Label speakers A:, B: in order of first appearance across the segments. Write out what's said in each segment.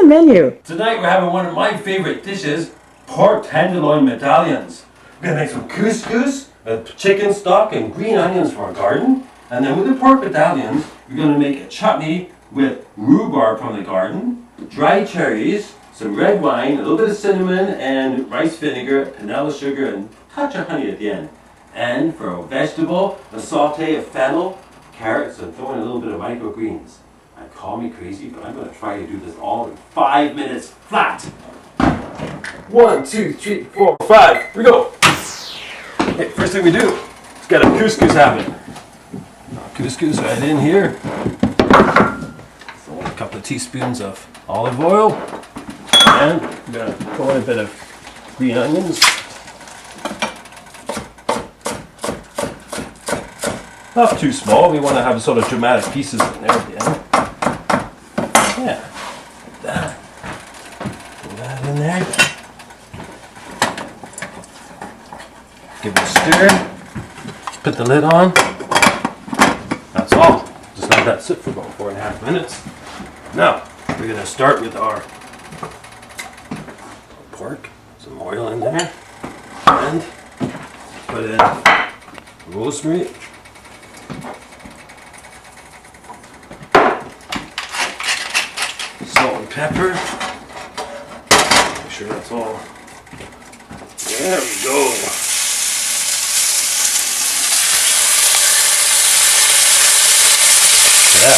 A: menu?
B: Tonight we're having one of my favorite dishes, pork tenderloin medallions. We're gonna make some couscous, chicken stock and green onions for our garden. And then with the pork medallions, we're gonna make a chutney with rhubarb from the garden, dried cherries, some red wine, a little bit of cinnamon and rice vinegar, vanilla sugar, and a touch of honey at the end. And for a vegetable, a saute of fennel, carrots, and throw in a little bit of microgreens. Call me crazy, but I'm going to try to do this all in 5 minutes flat. 1, 2, 3, 4, 5. Here we go. Okay, first thing we do is get a couscous happen. Couscous right in here. So a couple of teaspoons of olive oil. And we're going to throw in a bit of green onions. Not too small. We want to have sort of dramatic pieces in there at the end. Yeah, that. Put that in there. Give it a stir. Put the lid on. That's all. Just let that sit for about 4.5 minutes. Now, we're going to start with our pork. Some oil in there. And put in rosemary. Salt and pepper. Make sure that's all. There we go. Yeah.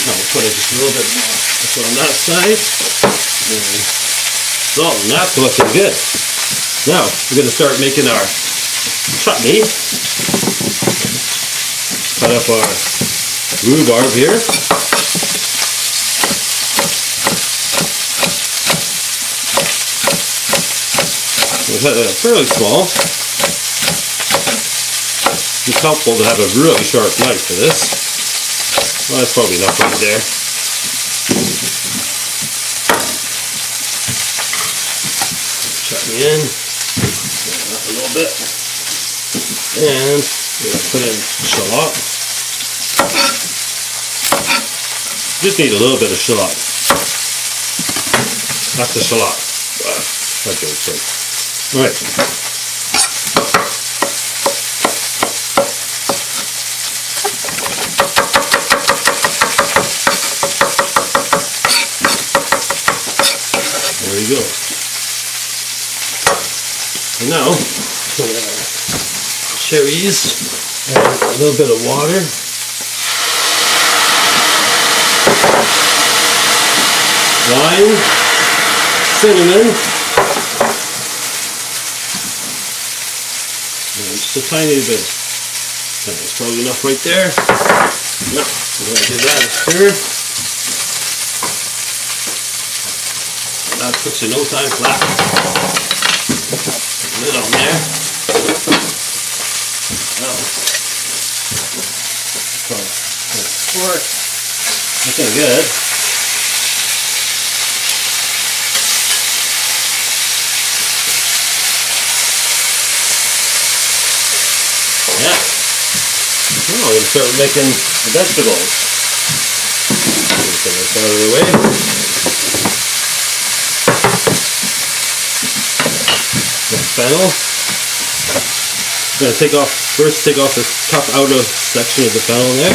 B: Now we'll put it just a little bit more. That's on that side. And salt, and that's looking good. Now, we're going to start making our chutney. Cut up our rhubarb here. We'll cut it fairly small. It's helpful to have a really sharp knife for this. Well, that's probably enough right there. Chutney in. Up a little bit, and we're going to put in shallot. Just need a little bit of shallot. That's the shallot. That goes right. All right. There we go. And now, cherries and a little bit of water. Wine, cinnamon, and just a tiny bit. That's probably enough right there. Now, we're going to give that a stir. That puts you no time flat. Lid on there. Now, pork. Looking good. Yeah. Now we're going to start making the vegetables. Just get this out of the way. Fennel. I'm going to take off the top outer section of the fennel there.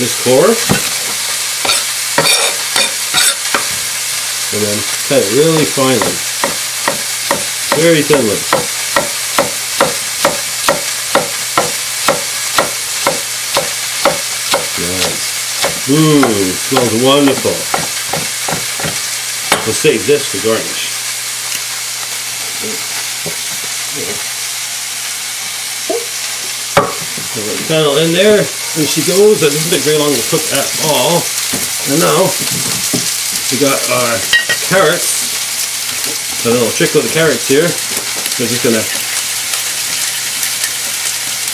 B: This core. And then cut it really finely. Very thinly. Nice. Mmm, smells wonderful. We'll save this for garnish. So the fennel in there, and she goes. It doesn't take very long to cook at all. And now we got our carrots. A little trick with the carrots here. We're just gonna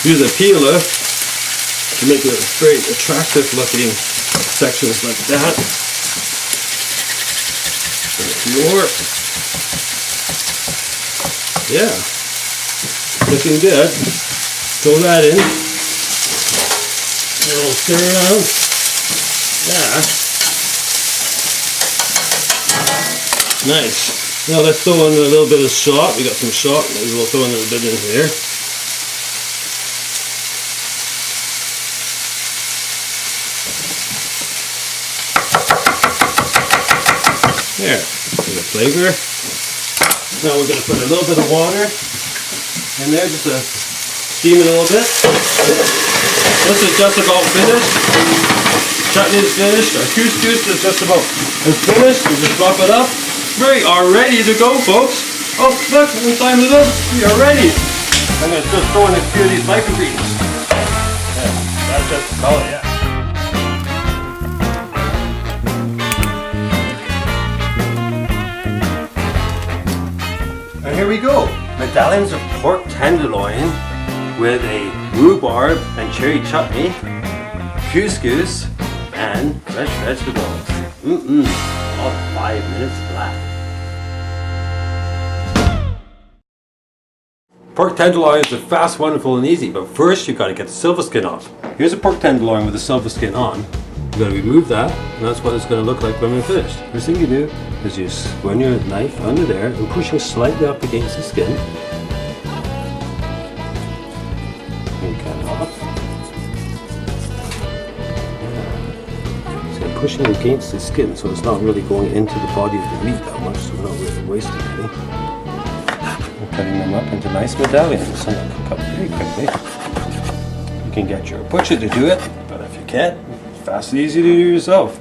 B: use a peeler to make it very attractive looking sections like that. More. Yeah. Looking good. Throw that in. A little stir around. Yeah. Nice. Now let's throw in a little bit of salt. We got some salt. Maybe we'll throw in a little bit in here. There. For the flavor. Now we're going to put a little bit of water in there just to steam it a little bit. This is just about finished. Chutney is finished. Our couscous is just about finished. We just wrap it up. We are ready to go, folks. Oh, look, one time it up. We are ready. I'm going to just throw in a few of these life ingredients. Yeah, that's just about it, yeah. And here we go. Medallions of pork tenderloin with a rhubarb and cherry chutney, couscous, and fresh vegetables. All 5 minutes flat. Pork tenderloins are fast, wonderful, and easy, but first you've got to get the silver skin off. Here's a pork tenderloin with the silver skin on. You've got to remove that, and that's what it's going to look like when we're finished. First thing you do is you run your knife under there and push it slightly up against the skin. And cut it off. So you're pushing against the skin, so it's not really going into the body of the meat that much, so we're not really wasting any. Cutting them up into nice medallions, and they'll cook up very quickly. You can get your butcher to do it, but if you can't, it's fast and easy to do yourself.